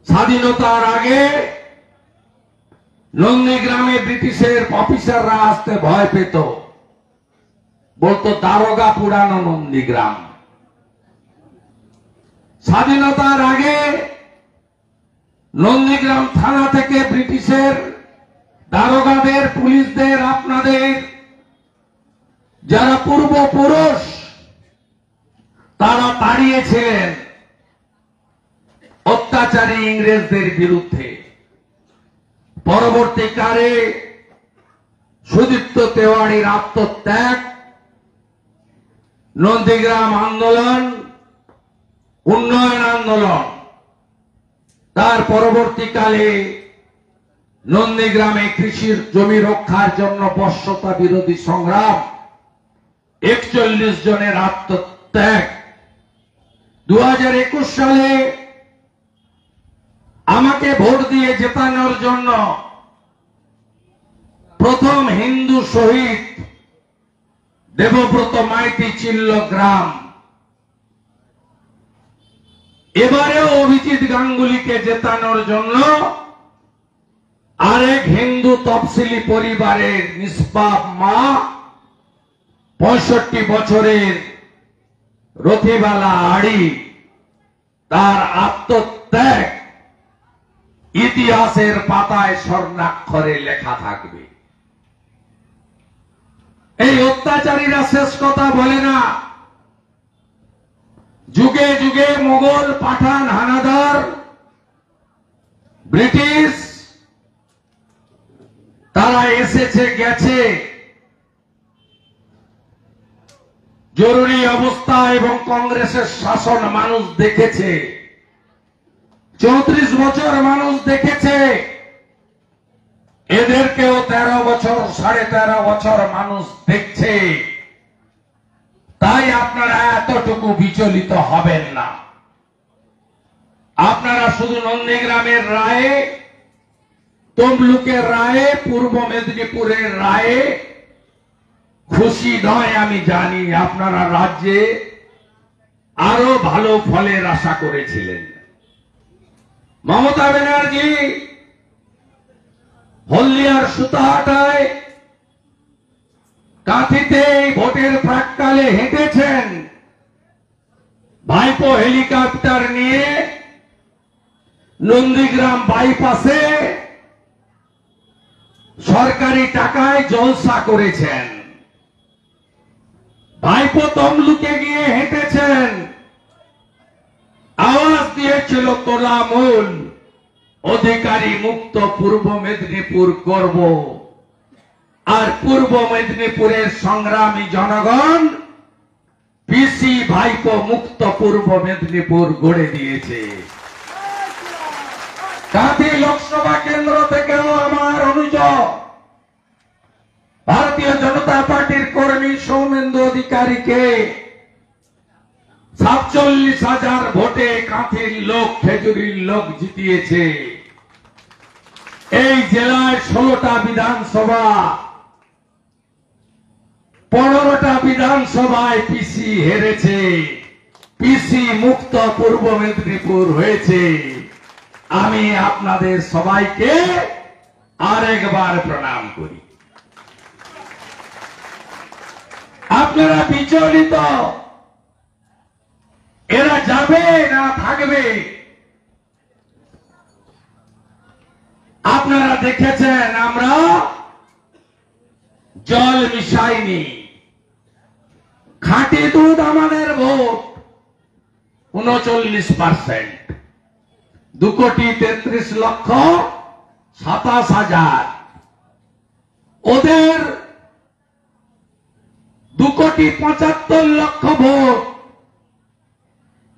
স্বাধীনতার আগে নন্দীগ্রামে ব্রিটিশের অফিসাররা আসতে ভয় পেত, বলতো দারোগা পুরানো নন্দীগ্রাম। স্বাধীনতার আগে নন্দীগ্রাম থানা থেকে ব্রিটিশের দারোগাদের, পুলিশদের, আপনাদের যারা পূর্বপুরুষ তারা দাঁড়িয়েছিলেন অত্যাচারী ইংরেজদের বিরুদ্ধে। পরবর্তীকালে সুদীপ্ত তেওয়ারির আত্মত্যাগ, নন্দীগ্রাম আন্দোলন, উন্নয়ন আন্দোলন, তার পরবর্তীকালে নন্দীগ্রামে কৃষির জমি রক্ষার জন্য বশ্যতা বিরোধী সংগ্রাম, 41 জনের আত্মত্যাগ। 2021 সালে আমাকে ভোট দিয়ে জেতানোর জন্য প্রথম হিন্দু শহীদ দেবব্রত মাইতি চিল্ল গ্রাম। এবারেও অভিজিৎ গাঙ্গুলিকে জেতানোর জন্য আরেক হিন্দু তফসিলি পরিবারের নিষ্পাপ মা, 65 বছরের রথিবালা আড়ি, তার আত্মত্যাগ ইতিহাসের পাতায় স্বর্ণাক্ষরে লেখা থাকবে। এই অত্যাচারীরা শেষ কথা বলে না। যুগে যুগে মোগল, পাঠান, হানাদার, ব্রিটিশ তারা এসেছে গেছে। জরুরি অবস্থা এবং কংগ্রেসের শাসন মানুষ দেখেছে, 34 বছর মানুষ দেখেছে। এদেরকেও 13 বছর, 13.5 বছর মানুষ দেখছে। তাই আপনারা এতটুকু বিচলিত হবেন না। আপনারা শুধু নন্দীগ্রামের রায়ে, তমলুকের রায়ে, পূর্ব মেদিনীপুরের রায়ে খুশি নয় আমি জানি। আপনারা রাজ্যে আরো ভালো ফলের আশা করেছিলেন। মমতা ব্যানার্জি হলদিয়ার সুতাহাটায়, কাঁথিতে ভোটের প্রাক্কালে হেঁটেছেন। ভাইপো হেলিকপ্টার নিয়ে নন্দীগ্রাম বাইপাসে সরকারি টাকায় জলসা করেছেন। ভাইপো তমলুকে গিয়ে হেঁটেছেন, আওয়াজ দিয়েছিল তোলামূল অধিকারী মুক্ত পূর্ব মেদিনীপুর করব। আর পূর্ব মেদিনীপুরের সংগ্রামী জনগণ পিসি ভাইপো মুক্ত পূর্ব মেদিনীপুর গড়ে দিয়েছে। কাঁথি লোকসভা কেন্দ্র থেকেও আমার অনুযোগ ভারতীয় জনতা পার্টির কর্মী সৌমেন্দু অধিকারীকে 47,000 ভোটে কাঁথির লোক, খেজুরির লোক জিতিয়েছে। এই জেলায় 16টা বিধানসভা, 15টা বিধানসভায় পিসি হেরেছে। পিসি মুক্ত পূর্ব মেদিনীপুর হয়েছে। আমি আপনাদের সবাইকে আরেকবার প্রণাম করি। আপনারা বিচলিত, এরা যাবে না থাকবে? আপনারা দেখেছেন আমরা জল মিশাইনি। খাঁটি দুধ আমাদের ভোট 39%, 2,33,27,000। ওদের 2,75,00,000 ভোট,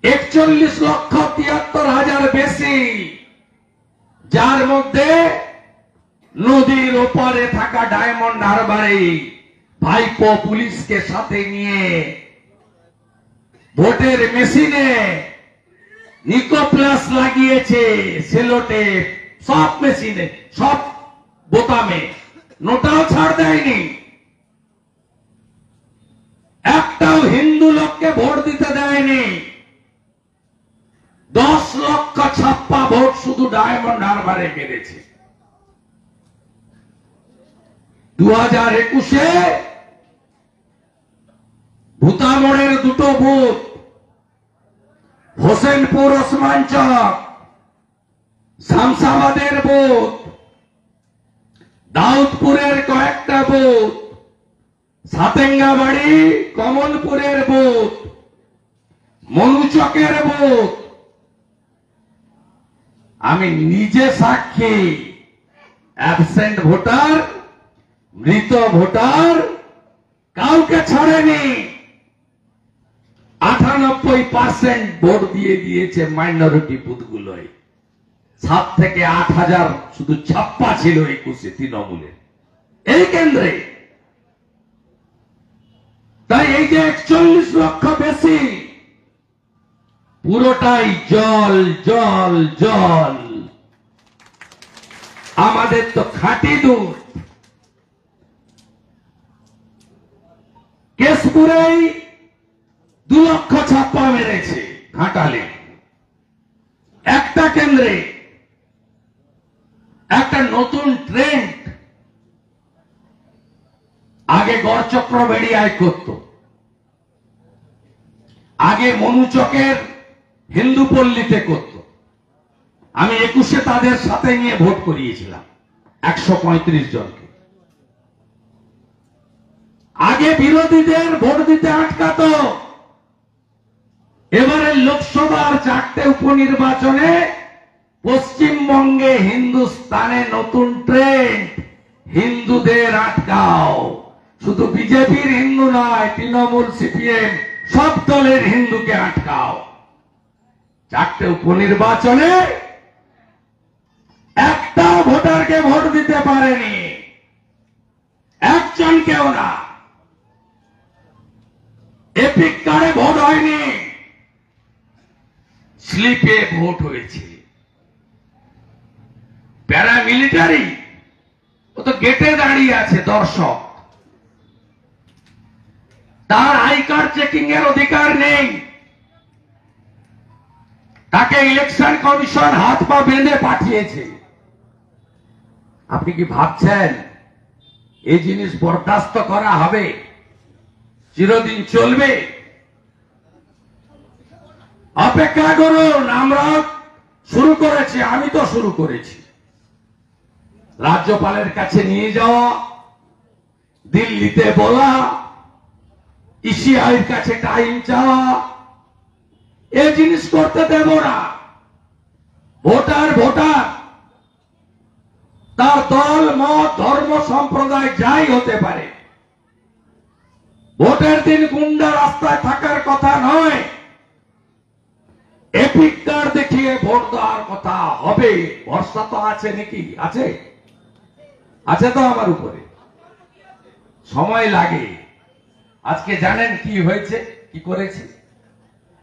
41,73,000 বেশি, যার মধ্যে নদীর ওপারে থাকা ডায়মন্ড হারবারে ভাইপো পুলিশকে সাথে নিয়ে ভোটের মেশিনে নিকোপ্লাস লাগিয়েছে, সেলোটে, সব মেশিনে, সব বোতামে, নোটাও ছাড় দেয়নি। একটাও হিন্দু লোককে ভোট দিতে দেয়নি। 10 লক্ষ ছাপ্পা ভোট শুধু ডায়মন্ড হারবারে মেরেছে। 2021-এ ভূতামোড়ের দুটো বুথ, হোসেনপুর ওসমান চক, শামসাবাদের বুথ, দাউদপুরের কয়েকটা বুথ, সাতেঙ্গাবাড়ি কমলপুরের বুথ, মনুচকের বুথ, আমি নিজে সাক্ষী, অ্যাবসেন্ট ভোটার, মৃত ভোটার কাউকে ছাড়েনি। 98% ভোট দিয়ে দিয়েছে মাইনরিটি বুথগুলোয়। 7 থেকে 8,000 শুধু ছাপ্পা ছিল 21-এ তৃণমূলের এই কেন্দ্রে। তাই এই যে 41 লক্ষ বেশি, পুরোটাই জল জল জল। আমাদের তো খাঁটি দুধ। কেশপুরেই 2 লক্ষ ছাপ্পা মেরেছে ঘাটালে। একটা কেন্দ্রে একটা নতুন ট্রেন্ড। আগে গড়চক্র বেড়িয়ায় করত, আগে মনুচকের হিন্দু পল্লীতে করত। আমি 21-এ তাদের সাথে নিয়ে ভোট করিয়েছিলাম 135 জনকে। আগে বিরোধীদের ভোট দিতে আটকাতো। এবারে লোকসভার 4টে উপনির্বাচনে পশ্চিমবঙ্গে হিন্দুস্তানে নতুন ট্রেন্ড, হিন্দুদের আটকাও। শুধু বিজেপির হিন্দু নয়, তৃণমূল, সিপিএম সব দলের হিন্দুকে আটকাও। 4টে উপনির্বাচনে একটা ভোটারকে ভোট দিতে পারেনি, একজনকেও না। এপিক কার্ডে ভোট হয়নি, স্লিপে ভোট হয়েছে। প্যারামিলিটারি ও তো গেটে দাঁড়িয়ে আছে দর্শক, তার আই কার্ড চেকিং এর অধিকার নেই। তাকে ইলেকশন কমিশন হাত পা বেঁধে পাঠিয়েছে। আপনি কি ভাবছেন এই জিনিস বরদাস্ত করা হবে? চিরদিন চলবে? অপেক্ষা করুন। আমরা শুরু করেছি, আমি তো শুরু করেছি। রাজ্যপালের কাছে নিয়ে যাওয়া, দিল্লিতে বলা, ইসিআইর কাছে টাইম চাওয়া, এই জিনিস করতে দেব না। ভোটার ভোটার, তার দল, মত, ধর্ম, সম্প্রদায় যাই হতে পারে। ভোটের দিন গুন্ডা রাস্তায় থাকার কথা নয়, এপিক কার্ড দেখিয়ে ভোট দেওয়ার কথা হবে। ভরসা তো আছে নাকি? আছে? আছে তো আমার উপরে। সময় লাগে। আজকে জানেন কি হয়েছে, কি করেছে?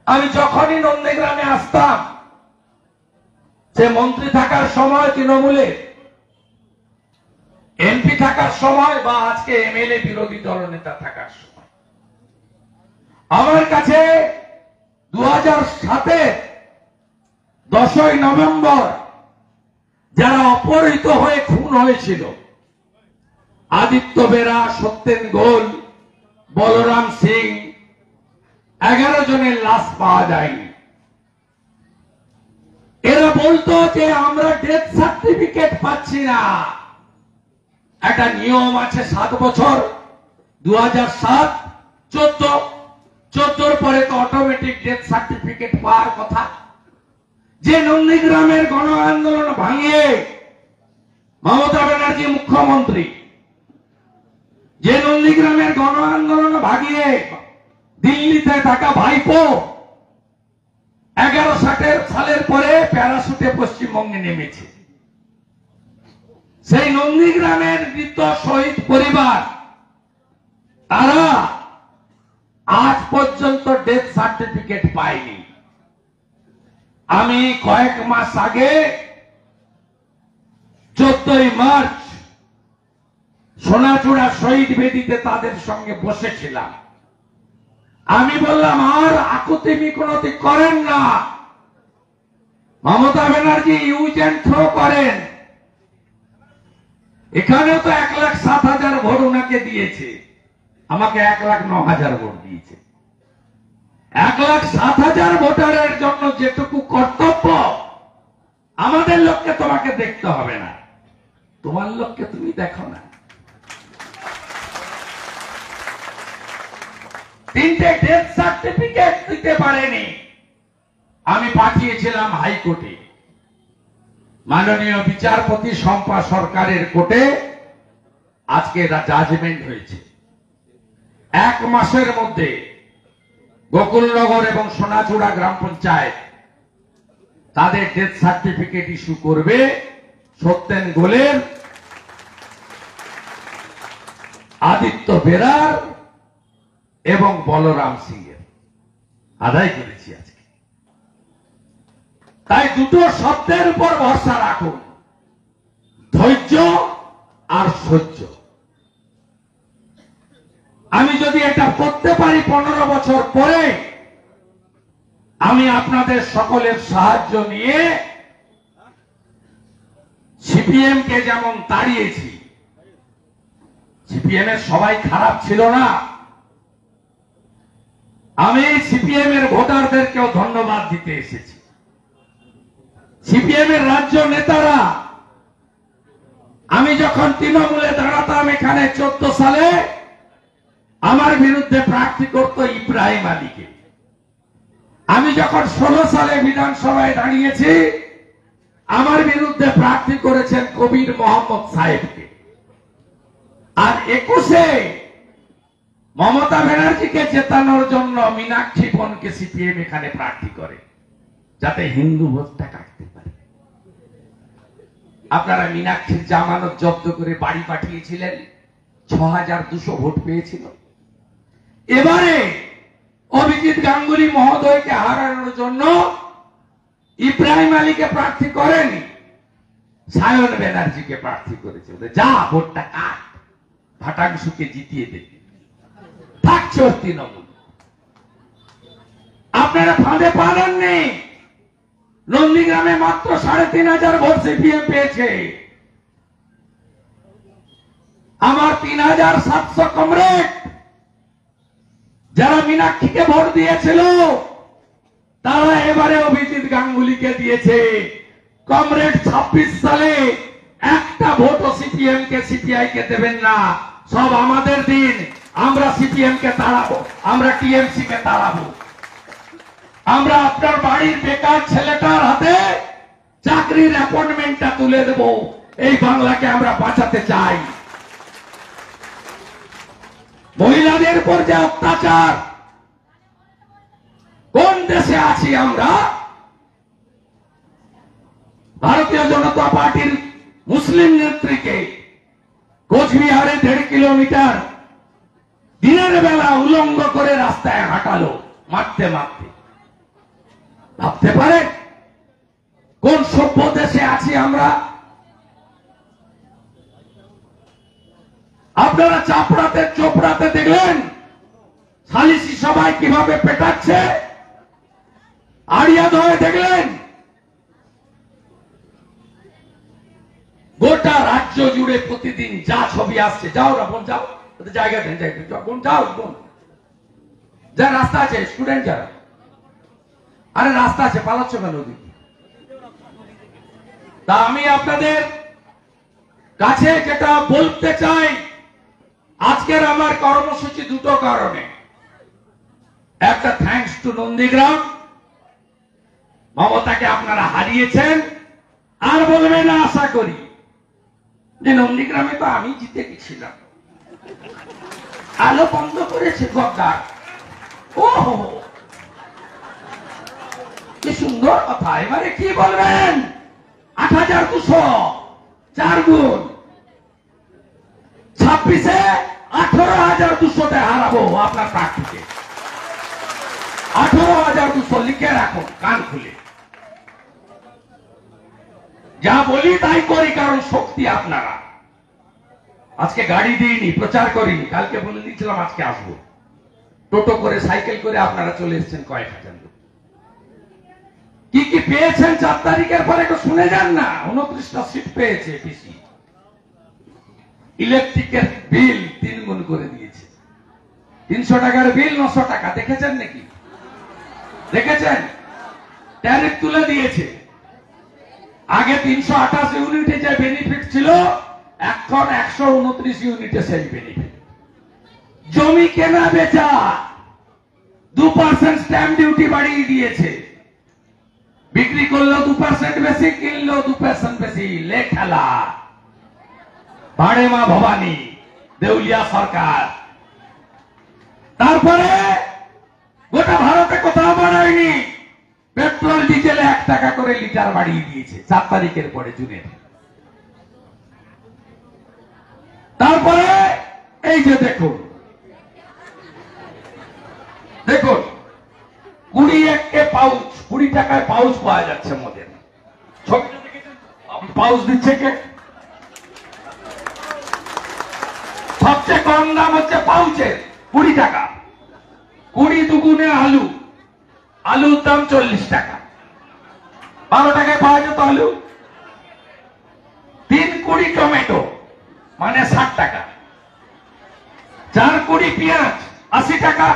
আমি যখনই নন্দীগ্রামে আসতাম, সে মন্ত্রী থাকার সময় তৃণমূলে, এমপি থাকার সময়, বা আজকে এমএলএ বিরোধী দলনেতা থাকার সময়, আমার কাছে 2007-এর 10ই নভেম্বর যারা অপহৃত হয়ে খুন হয়েছিল, আদিত্য বেরা, সত্যেন গোল, বলরাম সিং, 11 জনের লাশ পাওয়া যায়নি। এরা বলতো যে আমরা ডেথ সার্টিফিকেট পাচ্ছি না। একটা নিয়ম আছে 7 বছর, 2007, 14 পরে তো অটোমেটিক ডেথ সার্টিফিকেট পাওয়ার কথা। যে নন্দীগ্রামের গণ আন্দোলন ভাঙিয়ে মমতা ব্যানার্জি মুখ্যমন্ত্রী, যে নন্দীগ্রামের গণ আন্দোলন ভাগিয়ে দিল্লিতে থাকা ভাইপো 11 সালের পরে প্যারাশুটে পশ্চিমবঙ্গে নেমেছে, সেই নন্দীগ্রামের মৃত শহীদ পরিবার, তারা আজ পর্যন্ত ডেথ সার্টিফিকেট পায়নি। আমি কয়েক মাস আগে 14ই মার্চ সোনাচূড়া শহীদ বেদিতে তাদের সঙ্গে বসেছিলাম। আমি বললাম, আর আকুতি মিনতি করেন না, Mamata Banerjee use and throw করেন। এখানে তো 1,07,000 ভোট ওনাকে দিয়েছে, আমাকে 1,09,000 ভোট দিয়েছে। 1,07,000 ভোটারের জন্য যেটুকু কর্তব্য, আমাদের লোককে তোমাকে দেখতে হবে না, তোমার লোককে তুমি দেখো না। 3টে ডেথ সার্টিফিকেট দিতে পারেনি, আমি পাঠিয়েছিলাম হাইকোর্টে। মাননীয় বিচারপতি শম্পা সরকারের কোর্টে আজকে জাজমেন্ট হয়েছে। 1 মাসের মধ্যে গোকুলনগর এবং সোনাচূড়া গ্রাম পঞ্চায়েত তাদের ডেথ সার্টিফিকেট ইস্যু করবে। সত্যেন গোলের, আদিত্য বেরার এবং বলরাম সিং এর আদায় করেছি আজকে। তাই দুটো শব্দের উপর ভরসা রাখুন, ধৈর্য আর সহ্য। আমি যদি এটা করতে পারি 15 বছর পরে, আমি আপনাদের সকলের সাহায্য নিয়ে সিপিএম কে যেমন তাড়িয়েছি, সিপিএম এর সবাই খারাপ ছিল না, আমি সিপিএম এর ভোটারদেরকেও ধন্যবাদ দিতে এসেছি। সিপিএম এর রাজ্য নেতারা, আমি যখন তৃণমূলে দাঁড়াতাম এখানে 14 সালে, আমার বিরুদ্ধে প্রার্থী করত ইব্রাহিম আলীকে। আমি যখন 16 সালে বিধানসভায় দাঁড়িয়েছি, আমার বিরুদ্ধে প্রার্থী করেছেন কবির মোহাম্মদ সাহেবকে। আর 21-এ মমতা ব্যানার্জিকে জেতানোর জন্য মীনাক্ষী বনকে সিপিএম এখানে প্রার্থী করে, যাতে হিন্দু ভোটটা কাটতে পারে। আপনারা মীনাক্ষীর জামানত জব্দ করে বাড়ি পাঠিয়েছিলেন, 6,200 ভোট পেয়েছিল। এবারে অভিজিৎ গাঙ্গুলি মহোদয়কে হারানোর জন্য ইব্রাহিম আলীকে প্রার্থী করেনি, সায়ন ব্যানার্জিকে প্রার্থী করেছে। যা ভোটটা কাট, ভাটাংশুকে জিতিয়ে দেবে, থাকছে ওর তৃণমূল। আপনারা ফাঁদে পাননি। নন্দীগ্রামে মাত্র 3,500 ভোট সিপিএম পেয়েছে। আমার 3,700 কমরেড যারা মীনাক্ষীকে ভোট দিয়েছিল, তারা এবারে অভিজিৎ গাঙ্গুলিকে দিয়েছে। কমরেড 26 সালে একটা ভোটও সিপিএম কে সিপিআই কে দেবেন না, সব আমাদের দিন। আমরা সিপিএম কে তাড়াবো, আমরা টিএমসি কে তাড়াবো। আমরা আপনার বাড়ির বেকার ছেলেটার হাতে চাকরির অ্যাপয়েন্টমেন্টটা তুলে দেব। এই বাংলাকে আমরা বাঁচাতে চাই। মহিলাদের উপর যে অত্যাচার, কোন দেশে আছি আমরা? ভারতীয় জনতা পার্টির মুসলিম নেত্রীকে কোচবিহারে 1.5 কিলোমিটার দিনের বেলা উলঙ্গ করে রাস্তায় হাঁটালো, মারতে মারতে। ভাবতে পারেন কোন সভ্য দেশে আছি আমরা? আপনারা চাপড়াতে চোপড়াতে দেখলেন সালিসি সভায় কিভাবে পেটাচ্ছে, আড়িয়াদহে দেখলেন। গোটা রাজ্য জুড়ে প্রতিদিন যা ছবি আসছে, যাও না বোন, যাও জায়গা দেন, বোন যাও, বোন যা রাস্তা আছে, স্টুডেন্ট যারা, আরে রাস্তা আছে, পালাচ্ছ কেন ওদিকে? তা আমি আপনাদের কাছে যেটা বলতে চাই, আজকের আমার কর্মসূচি দুটো কারণে। একটা, থ্যাঙ্কস টু নন্দীগ্রাম, মমতাকে আপনারা হারিয়েছেন। আর বলবেন না আশা করি যে নন্দীগ্রামে তো আমি জিতে গেছিলাম, আলো বন্ধ করেছে গদ্দার। ও কি সুন্দর কথা। এবারে কি বলবেন? 8,200, 4 গুণ। 26-এ 18,200-তে হারাবো আপনার প্রার্থীকে। 18,200 লিখে রাখুন কান খুলে। যা বলি তাই করি, কারণ শক্তি আপনারা। আজকে গাড়ি দিইনি, প্রচার করিনি, কালকে বলে দিয়েছিলাম আজকে আসবো। টোটো করে, সাইকেল করে আপনারা চলে এসেছেন কয়েক হাজার লোক। কি কি পেয়েছেন 4 তারিখের পরে একটু শুনে যান না। 29টা সিট পেয়েছে পিসি। ইলেকট্রিকের বিল 3 গুণ করে দিয়েছে। 300 টাকার বিল 900 টাকা। দেখেছেন নাকি? দেখেছেন? ট্যারিফ তুলে দিয়েছে। আগে 328 ইউনিটে যে বেনিফিট ছিল, এখন 129 ইউনিটে সেই বেনিফিট। জমি কেনা বেচা 2% স্ট্যাম্প ডিউটি বাড়িয়ে দিয়েছে। বিক্রি করলেও 2% বেশি, কিনলেও 2% বেশি। লে খেলা। ভাড়ে মা ভবানী, দেউলিয়া সরকার। তারপরে গোটা ভারতে কোথাও বাড়ায়নি। পেট্রোল ডিজেলে 1 টাকা করে লিটার বাড়িয়ে দিয়েছে 4 তারিখের পরে, জুনের। তারপরে এই যে দেখুন, দেখুন 20 পাউচ, 20 টাকায় পাউচ পাওয়া যাচ্ছে মদের। ছবিটা দেখেছেন? পাউচ দিচ্ছে কে? সবচেয়ে কম দাম হচ্ছে পাউচের 20 টাকা। 20 দুগুণে আলু, আলুর দাম 40 টাকা। 12 টাকায় পাওয়া যেত আলু। 3 কুড়ি টমেটো মানে 60 টাকা। 4 কুড়ি পেঁয়াজ 80 টাকা।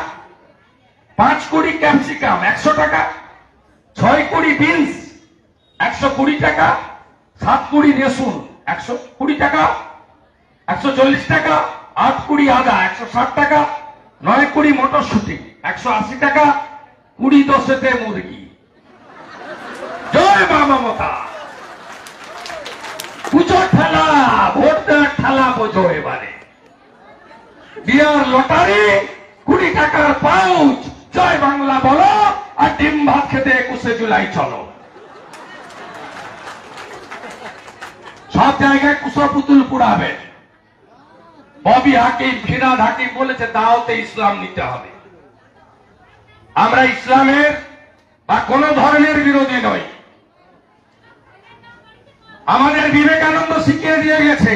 5 কুড়ি ক্যাপসিকাম 100 টাকা। 6 কুড়ি বিনস 120 টাকা। 7 কুড়ি রসুন 120 টাকা, 140 টাকা। 8 কুড়ি আদা 160 টাকা। 9 কুড়ি মটরশুটি 180 টাকা। 20 দশেতে মুরগি। জয় মা মমতা। পুজো ঠেলা, ভোট দেওয়ার ঠেলা বোঝো এবারে। বিয়ার লটারি 20 টাকার পাউচ। জয় বাংলা বলো আর ডিম ভাত খেতে 21শে জুলাই চলো। সব জায়গায় কুশপুতুল পুড়াবে। ববি হাকিম, ফিরাদ হাকিম বলেছে দাওয়াতে ইসলাম নিতে হবে। আমরা ইসলামের বা কোন ধর্মের বিরোধী নই। আমাদের বিবেকানন্দ শিখিয়ে দিয়ে গেছে,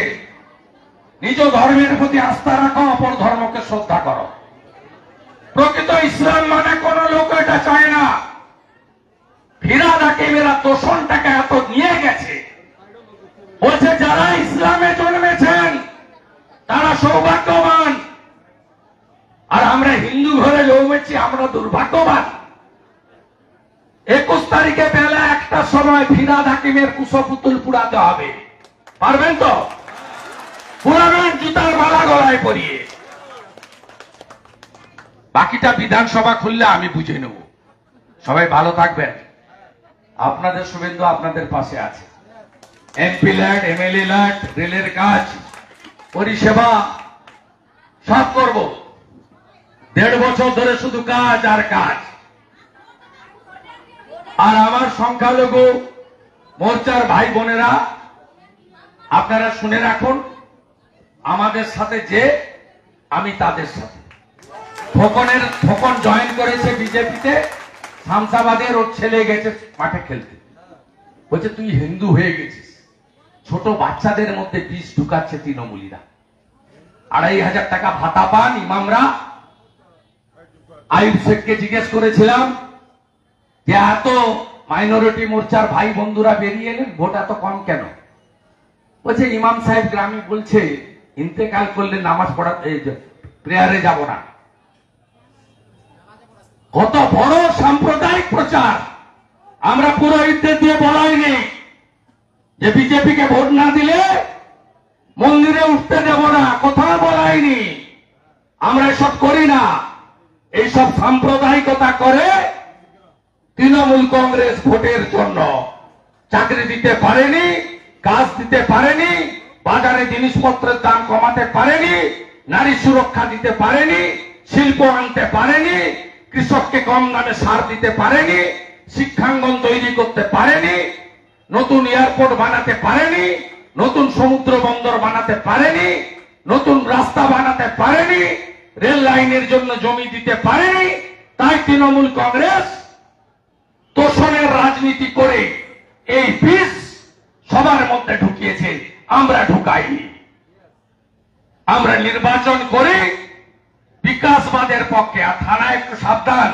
নিজ ধর্মের প্রতি আস্থা রাখো, অপর ধর্মকে শ্রদ্ধা করো। প্রকৃত ইসলাম মানে কোন লোক এটা চায় না। ফিরাদ হাকিমেরা তোষণটাকে এত নিয়ে গেছে, বলছে যারা ইসলামে জন্মেছেন তারা সৌভাগ্যবান, আর আমরা হিন্দু ঘরে জন্মেছি আমরা দুর্ভাগ্যবান। 21 তারিখে বেলা 1টার সময় ফিরাদ হাকিমের কুশপুতুল পুড়াতে হবে। পারবেন তো? পুরাবেন জুতার মালা গলায় পরিয়ে। বাকিটা বিধানসভা খুললে আমি বুঝে নেব। সবাই ভালো থাকবেন। আপনাদের শুভেন্দু আপনাদের পাশে আছে। এমপি ল্যান্ড, এমএলএ ল্যান্ড, রেলের কাজ, পরিষেবা সব করব। 1.5 বছর ধরে শুধু কাজ আর কাজ। আর আমার সংখ্যালঘু মোর্চার ভাই বোনেরা, আপনারা শুনে রাখুন, আমাদের সাথে যে আমি তাদের সাথে। ফোকন জয়েন করেছে বিজেপিতে, শামসাবাদের। ওর ছেলে গেছে মাঠে খেলতে, বলছে তুই হিন্দু হয়ে গেছিস। ছোট বাচ্চাদের মধ্যে বিষ ঢুকাচ্ছে তৃণমূলীরা। 2,500 টাকা ভাতা পান ইমামরা। আইয়ুব শেখকে জিজ্ঞেস করেছিলাম যে এত মাইনরিটি মোর্চার ভাই বন্ধুরা বেরিয়ে এলেন, ভোট এত কম কেন? বলছে ইমাম সাহেব গ্রামে বলছে ইন্তেকাল করলে নামাজ পড়াতে প্রেয়ারে যাব না। কত বড় সাম্প্রদায়িক প্রচার। আমরা পুরোহিতদের দিয়ে বলাইনি যে বিজেপিকে ভোট না দিলে মন্দিরে উঠতে দেব না, কোথাও বলাইনি। আমরা এসব করি না। এইসব সাম্প্রদায়িকতা করে তৃণমূল কংগ্রেস ভোটের জন্য চাকরি দিতে পারেনি, কাজ দিতে পারেনি, বাজারে জিনিসপত্রের দাম কমাতে পারেনি, নারী সুরক্ষা দিতে পারেনি, শিল্প আনতে পারেনি, কৃষককে কম দামে সার দিতে পারেনি, শিক্ষাঙ্গন তৈরি করতে পারেনি, নতুন এয়ারপোর্ট বানাতে পারেনি, নতুন সমুদ্র বন্দর বানাতে পারেনি, নতুন রাস্তা বানাতে পারেনি, রেল লাইনের জন্য জমি দিতে পারেনি। তাই তৃণমূল কংগ্রেস তোষণের রাজনীতি করে এই বিষ সবার মধ্যে ঢুকিয়েছে। আমরা ঢুকাইনি। আমরা নির্বাচন করে বিকাশবাদের পক্ষে। আর থানায় একটু সাবধান,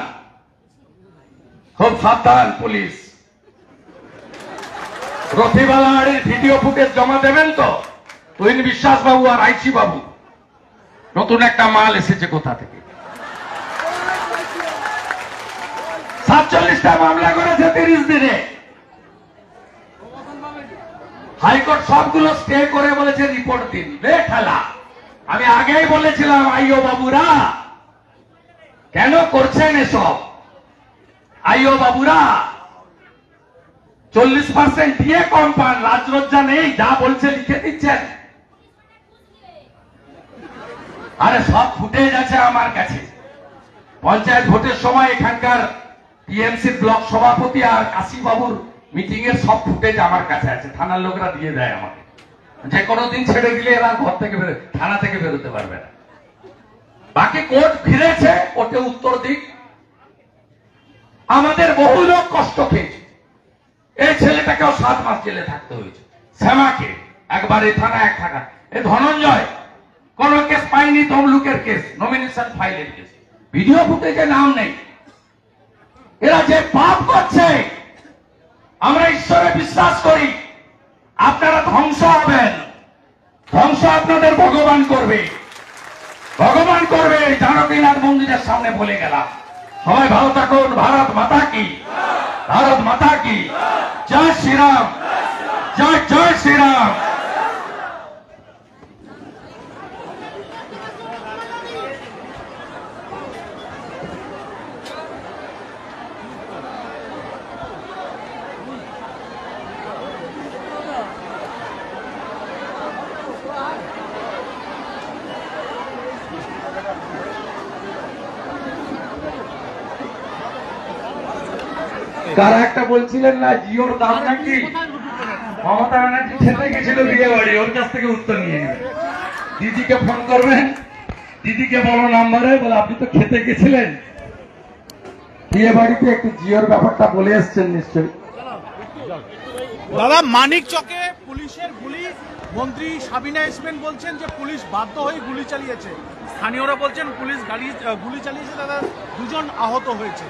খুব সাবধান পুলিশ। রথিবালাহাড়ির ভিডিও ফুটেজ জমা দেবেন তো? তুহিন বিশ্বাস বাবু আর আইসি বাবু, নতুন একটা মাল এসেছে কোথা থেকে। 47টা মামলা করেছে 30 দিনে। হাইকোর্ট সবগুলো স্টে করে বলেছে রিপোর্ট দিন। ঠেলা। আমি আগেই বলেছিলাম আইও বাবুরা কেন করছেন এসব? আইও বাবুরা 40% দিয়ে কম পান, রাজলজ্জা নেই, যা বলছে লিখে দিচ্ছেন। আরে সব ফুটেজ আছে আমার কাছে। পঞ্চায়েত ভোটের সময় এখানকার টিএমসির ব্লক সভাপতি আর কাশীবাবুর মিটিং এর সব ফুটেজ আমার কাছে আছে, থানার লোকরা দিয়ে দেয় আমাকে। যে কোনো দিন ছেড়ে দিলে এরা ঘর থেকে থানা থেকে বেরোতে পারবে না। বাকি কোর্ট ফিরেছে, কোর্টে উত্তর দিক। আমাদের বহু লোক কষ্ট পেয়েছে। এই ছেলেটাকেও 7 মাস জেলে থাকতে হয়েছে। শ্যামাকে একবার এই থানা এক থাকা। এ ধনঞ্জয় কোন কেস পাইনি, তমলুকের কেস, নমিনেশন ফাইলের কেস, ভিডিও ফুটেজে নাম নেই। এরা যে পাপ করছে, আমরা ঈশ্বরে বিশ্বাস করি। আপনারা ধ্বংস হবেন, ধ্বংস আপনাদের ভগবান করবে, ভগবান করবে। জানকীনাথ মন্দিরের সামনে বলে গেলাম। সবাই ভালো থাকুন। ভারত মাতা কি, ভারত মাতা কি জয় শ্রীরাম, জয় জয় শ্রীরাম। কারা একটা বলছিলেন না জিওর দাম নাকি? মমতা ব্যানার্জি খেতে গেছিল বিয়ে বাড়ি, ওর কাছ থেকে উত্তর নিয়ে নেবেন। দিদিকে ফোন করবেন, দিদিকে বলো নাম্বারে, বলে আপনি তো খেতে গেছিলেন বিয়ে বাড়িতে, একটু জিওর ব্যাপারটা বলে এসছেন নিশ্চয়ই। দাদা, মানিক চকে পুলিশের গুলি, মন্ত্রী সাবিনা ইসমেন বলছেন যে পুলিশ বাধ্য হয়ে গুলি চালিয়েছে, স্থানীয়রা বলছেন পুলিশ গুলি চালিয়েছে, দাদা 2 জন আহত হয়েছে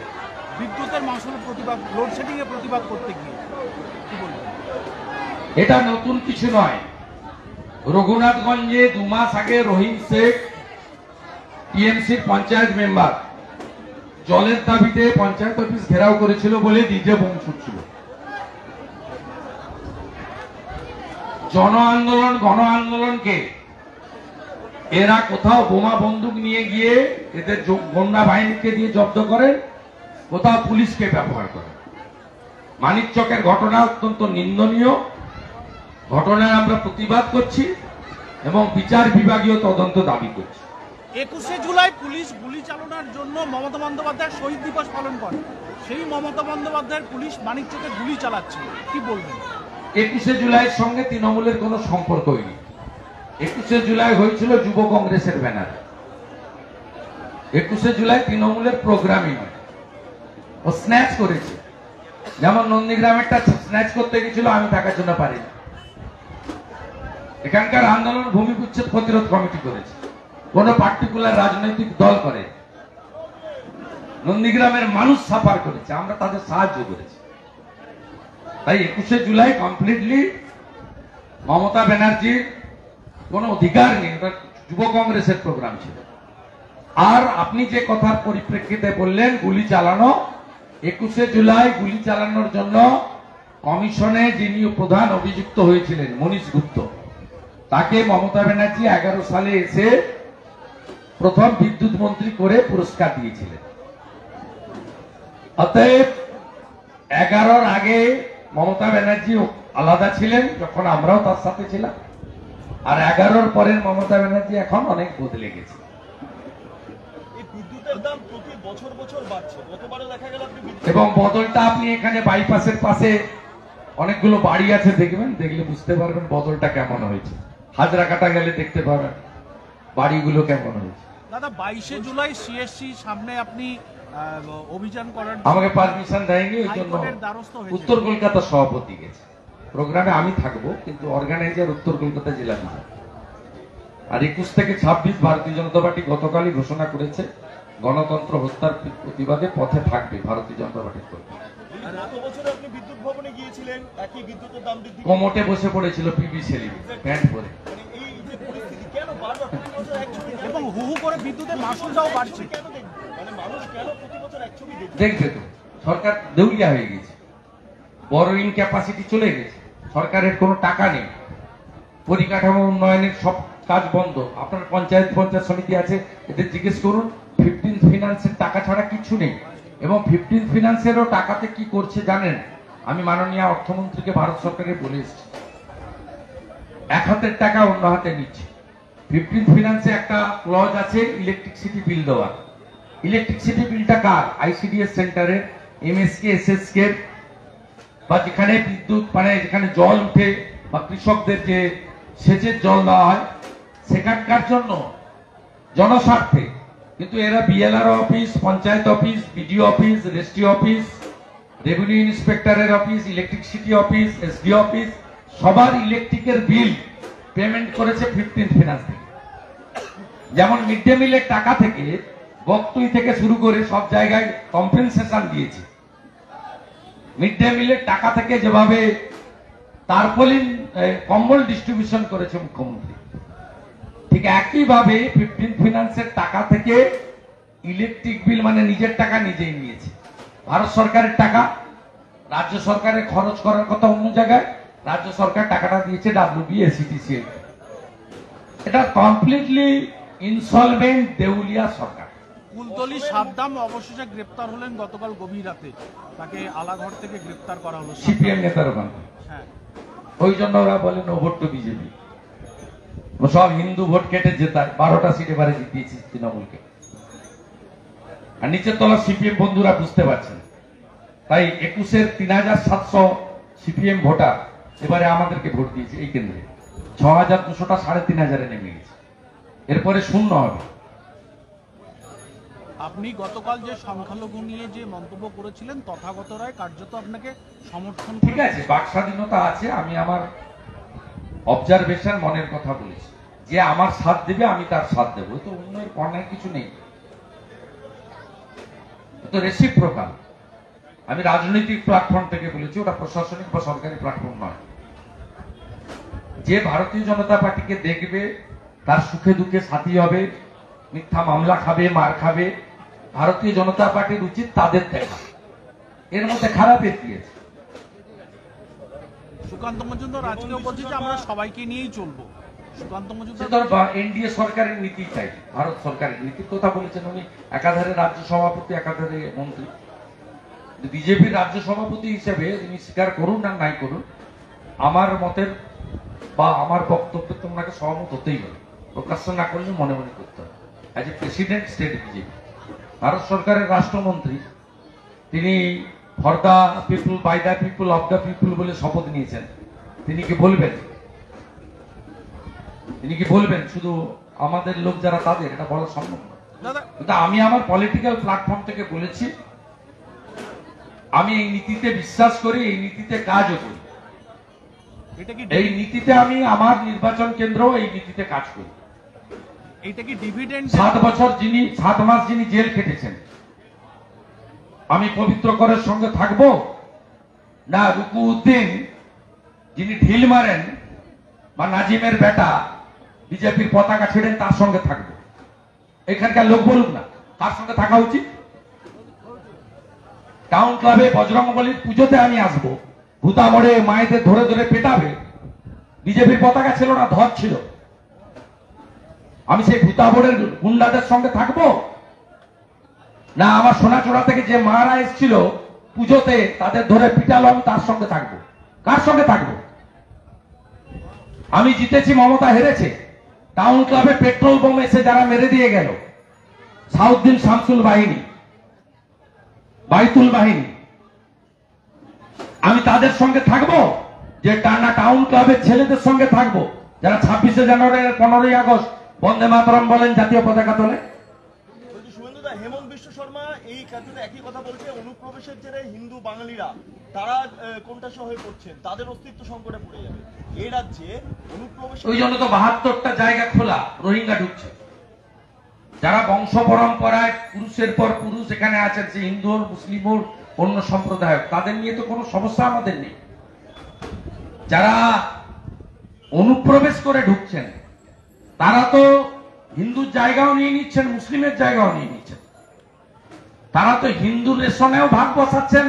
বিদ্যুতের মাসুলের প্রতিবাদ, লোডশেডিং এর প্রতিবাদ করতে গিয়ে। কি বলবেন? এটা নতুন কিছু নয়। রঘুনাথগঞ্জে 2 মাস আগে রহিম শেখ টিএমসির পঞ্চায়েত মেম্বার জলের দাবিতে পঞ্চায়েত অফিস ঘেরাও করেছিল বলে ডিজে বোম ছুটছিল। জন আন্দোলন, গণ আন্দোলনকে এরা কোথাও বোমা বন্দুক নিয়ে গিয়ে এদের গন্ডা বাহিনীকে দিয়ে জব্দ করে, কোথাও পুলিশকে ব্যবহার করে। মানিকচকের ঘটনা অত্যন্ত নিন্দনীয়। ঘটনায় আমরা প্রতিবাদ করছি এবং বিচার বিভাগীয় তদন্ত দাবি করছি। 21শে জুলাই পুলিশ গুলি চালানোর জন্য মমতা বন্দ্যোপাধ্যায় শহীদ দিবস পালন করে, সেই মমতা বন্দ্যোপাধ্যায়ের পুলিশ মানিকচকে গুলি চালাচ্ছে, কি বলবেন? 21শে জুলাইয়ের সঙ্গে তৃণমূলের কোনো সম্পর্কই নেই। 21শে জুলাই হয়েছিল যুব কংগ্রেসের ব্যানারে। 21শে জুলাই তৃণমূলের প্রোগ্রামই নয়। ও স্ন্যাচ করেছে, যেমন নন্দীগ্রামেরটা স্ন্যাচ করতে গেছিল, আমি টাকার জন্য পারিনি। এখানকার আন্দোলন ভূমি উচ্ছেদ প্রতিরোধ কমিটি করেছে, কোন পার্টিকুলার রাজনৈতিক দল করে। নন্দীগ্রামের মানুষ সাফার করেছে, আমরা তাদের সাহায্য করেছি। তাই 21শে জুলাই কমপ্লিটলি মমতা ব্যানার্জির কোন অধিকার নেই, ওটা যুব কংগ্রেসের প্রোগ্রাম ছিল। আর আপনি যে কথার পরিপ্রেক্ষিতে বললেন গুলি চালানো, 21শে জুলাই গুলি চালানোর জন্য কমিশনে যিনি প্রধান অভিযুক্ত হয়েছিলেন মনীষ গুপ্ত, তাকে মমতা ব্যানার্জি 11 সালে এসে প্রথম বিদ্যুৎ মন্ত্রী করে পুরস্কার দিয়েছিলেন। অতএব 11-র আগে মমতা ব্যানার্জি আলাদা ছিলেন, যখন আমরাও তার সাথে ছিলাম। আর 11-র পরের মমতা ব্যানার্জি এখন অনেক বদলে গেছে। বিদ্যুতের দাম প্রতি বছর বছর বাড়ছে, গতবারে দেখা গেল এবং বদলটা আপনি এখানে বাইপাসের পাশে অনেকগুলো বাড়ি আছে, দেখবেন, দেখলে বুঝতে পারবেন বদলটা কেমন হয়েছে। হাজরাকাটা গেলে দেখতে পাবেন বাড়িগুলো কেমন হয়েছে। দাদা, 22শে জুলাই সিএসসি সামনে আপনি অভিযান করার আমাকে পারমিশন দেয়নি, ওই জন্য উত্তর কলকাতা সভাপতি গেছে। প্রোগ্রামে আমি থাকবো, কিন্তু অর্গানাইজার উত্তর কলকাতা জেলা বিজেপি। আর 21 থেকে 26 ভারতীয় জনতা পার্টি গতকালই ঘোষণা করেছে গণতন্ত্র হত্যার প্রতিবাদে পথে থাকবে ভারতীয় জনতা পার্টির কর্মী। গত বছর আপনি বিদ্যুৎ ভবনে গিয়েছিলেন। করেছিলেন একই বিদ্যুতের দাম বৃদ্ধি কোমোটে বসে পড়েছিল পিবি সেলিম প্যান্ট পরে। মানে এই যে পরিস্থিতি কেন বারবার প্রতি বছর এক ছবি কেন এবং হু হু করে বিদ্যুতের মাসুলটাও বাড়ছে। কেন দেখবে মানে মানুষ কেন প্রতি বছর এক ছবি দেখবে দেখবে তো সরকার দেউলিয়া হয়ে গেছে, বড়োইং ক্যাপাসিটি চলে গেছে, সরকারের কোনো টাকা নেই, পরিকাঠামো উন্নয়নের সব কাজ বন্ধ। আপনার পঞ্চায়েত সমিতি আছে, এদের জিজ্ঞেস করুন, 15 ফিনান্সের টাকা ছাড়া কিছু নেই। এবং 15 ফিনান্সেরও টাকাতে কি করছে জানেন? আমি মাননীয় অর্থমন্ত্রীকে ভারত সরকারে বলে এসেছি, এক হাতের টাকা অন্য হাতে নিচ্ছে। 15 ফিনান্সে একটা ক্লজ আছে ইলেকট্রিসিটি বিল দেওয়ার। ইলেকট্রিসিটি বিলটা কার? আইসিডিএস সেন্টারে, এমএসকে, এসএসকে, বা যেখানে বিদ্যুৎ মানে যেখানে জল উঠে বা কৃষকদের যে সেচের জল দেওয়া হয় সেখানকার জন্য, জনস্বার্থে। কিন্তু এরা BLR office, panchayat office, BDO office, registry office, revenue ইন্সপেক্টরের office, electricity office, SD office, সবার ইলেকট্রিকের বিল পেমেন্ট করেছে 15 ফিনান্স থেকে। যেমন মিড ডে মিলের টাকা থেকে, বকতুই থেকে শুরু করে সব জায়গায় কম্পেনসেশন দিয়েছে। মিড ডে মিলের টাকা থেকে যেভাবে তারপলিন কম্বল ডিস্ট্রিবিউশন করেছে মুখ্যমন্ত্রী, ঠিক একইভাবে 15 ফিনান্সের টাকা থেকে ইলেকট্রিক বিল মানে নিজের টাকা নিজেই নিয়েছে। ভারত সরকারের টাকা রাজ্য সরকারের খরচ করার কথা অন্য জায়গায়, রাজ্য সরকার টাকাটা দিয়েছে WBSETC। এটা কমপ্লিটলি ইনসলভেন্ট দেউলিয়া সরকার। কুলতলি সাদ্দাম অবশেষে গ্রেপ্তার হলেন গতকাল গভীর রাতে, তাকে আলাঘর থেকে গ্রেপ্তার করা হলো। সিপিএম নেতার ওখান থেকে। হ্যাঁ, ওই জন্য ওরা বলে নো ভোট টু বিজেপি। সব হিন্দু ভোট কেটে জেতায়, 12টা সিট এবারে জিতিয়েছে তৃণমূলকে। আর নিচের তলা সিপিএম বন্ধুরা বুঝতে পারছেন, তাই 21-এর 3700 সিপিএম ভোটার এবারে আমাদেরকে ভোট দিয়েছে এই কেন্দ্রে। 6200টা 3500-এ নেমে গেছে, এরপরে শূন্য হবে। আপনি গতকাল যে সংখ্যালঘু নিয়ে যে মন্তব্য করেছিলেন, তথাগত রায় কার্যত আপনাকে সমর্থন ঠিক আছে, বাক স্বাধীনতা আছে, আমি আমার অবজারভেশন মনের কথা বলেছি, যে আমার সাথ দেবে আমি তার সাথ দেবো, তো অন্যের কর্ণের কিছু নেই, তো রেসিপ্রোকাল। আমি রাজনৈতিক প্ল্যাটফর্ম থেকে বলেছি, ওটা প্রশাসনিক বা সরকারি প্ল্যাটফর্ম নয়। যে ভারতীয় জনতা পার্টিকে দেখবে তার সুখে দুঃখে সাথী হবে, মিথ্যা মামলা খাবে, মার খাবে, ভারতীয় জনতা পার্টির উচিত তাদের দেখা। এর মধ্যে খারাপের কি আছে? সুকান্ত মজুমদার আজকেও বলছে যে আমরা সবাইকে নিয়েই চলবো। সুকান্ত সে মজুমদার তো এনডিএ সরকারের নীতি চাই, ভারত সরকারের নীতির কথা বলেছেন উনি। একাধারে রাজ্য সভাপতি, একাধারে মন্ত্রী। বিজেপির রাজ্য সভাপতি হিসেবে তিনি স্বীকার করুন না নাই করুন, আমার মতের বা আমার বক্তব্যে তো ওনাকে সহমত হতেই হবে, প্রকাশ্য না করলে মনে মনে করতে হবে। As a president state BJP, Bharat সরকারের রাষ্ট্রমন্ত্রী, তিনি for the people, by the people, of the people বলে শপথ নিয়েছেন। তিনি কি বলবেন, তিনি কি বলবেন শুধু আমাদের লোক যারা তাদের? এটা বলা সম্ভব না। দাদা, কিন্তু আমি আমার পলিটিক্যাল প্ল্যাটফর্ম থেকে বলেছি, আমি এই নীতিতে বিশ্বাস করি, এই নীতিতে কাজও করি। এটা কি এই নীতিতে আমি আমার নির্বাচন কেন্দ্র এই নীতিতে কাজ করি। এটা কি ডিভিডেন্ড? 7 মাস যিনি জেল খেটেছেন, আমি পবিত্র করের সঙ্গে থাকবো না রুকু উদ্দিন যিনি ঢিল মারেন বা নাজিমের বেটা বিজেপির পতাকা ছেড়েন তার সঙ্গে থাকবো? এখানকার লোক বলুক না কার সঙ্গে থাকা উচিত। টাউন ক্লাবে বজরংবলীর পুজোতে আমি আসবো, ভূতা মোড়ে মায়েদের ধরে ধরে পেটাবে, বিজেপির পতাকা ছিল না, ধ্বজ ছিল। আমি সেই ভূতা মোড়ের গুন্ডাদের সঙ্গে থাকবো না আমার সোনাচোড়া থেকে যে মারা এসেছিল পুজোতে তাদের ধরে পিটালাম তার সঙ্গে থাকবো? কার সঙ্গে থাকবো? আমি জিতেছি, মমতা হেরেছে। টাউন ক্লাবে পেট্রোল বোম এসে যারা মেরে দিয়ে গেল, সাউদ্দিন শামসুল বাহিনী, বাইতুল বাহিনী, আমি তাদের সঙ্গে থাকবো? যে টানা টাউন ক্লাবের ছেলেদের সঙ্গে থাকবো যারা 26শে জানুয়ারি, 15ই আগস্ট বন্দে মাতরম বলেন, জাতীয় পতাকা তোলে? বলছি শুভেন্দুদা, হেমন্ত বিশ্ব শর্মা এই কার্যত একই কথা বলছে, অনুপ্রবেশের জেরে হিন্দু বাঙালিরা তারা কোনটাসা হয়ে পড়ছেন, তাদের অস্তিত্ব সংকটে পড়ে যাবে। এই রাজ্যে অনুপ্রবেশ, ওই জন্য তো 72টা জায়গা খোলা, রোহিঙ্গা ঢুকছে। যারা বংশ পরম্পরায় পুরুষের পর পুরুষ এখানে আছেন, সে হিন্দু হোক, মুসলিম হোক, অন্য সম্প্রদায় হোক, তাদের নিয়ে তো কোনো সমস্যা আমাদের নেই। যারা অনুপ্রবেশ করে ঢুকছেন তারা তো হিন্দুর জায়গাও নিয়ে নিচ্ছেন, মুসলিমের জায়গাও নিয়ে নিচ্ছেন। তারা তো হিন্দু রেশনেও ভাগ বসাচ্ছেন,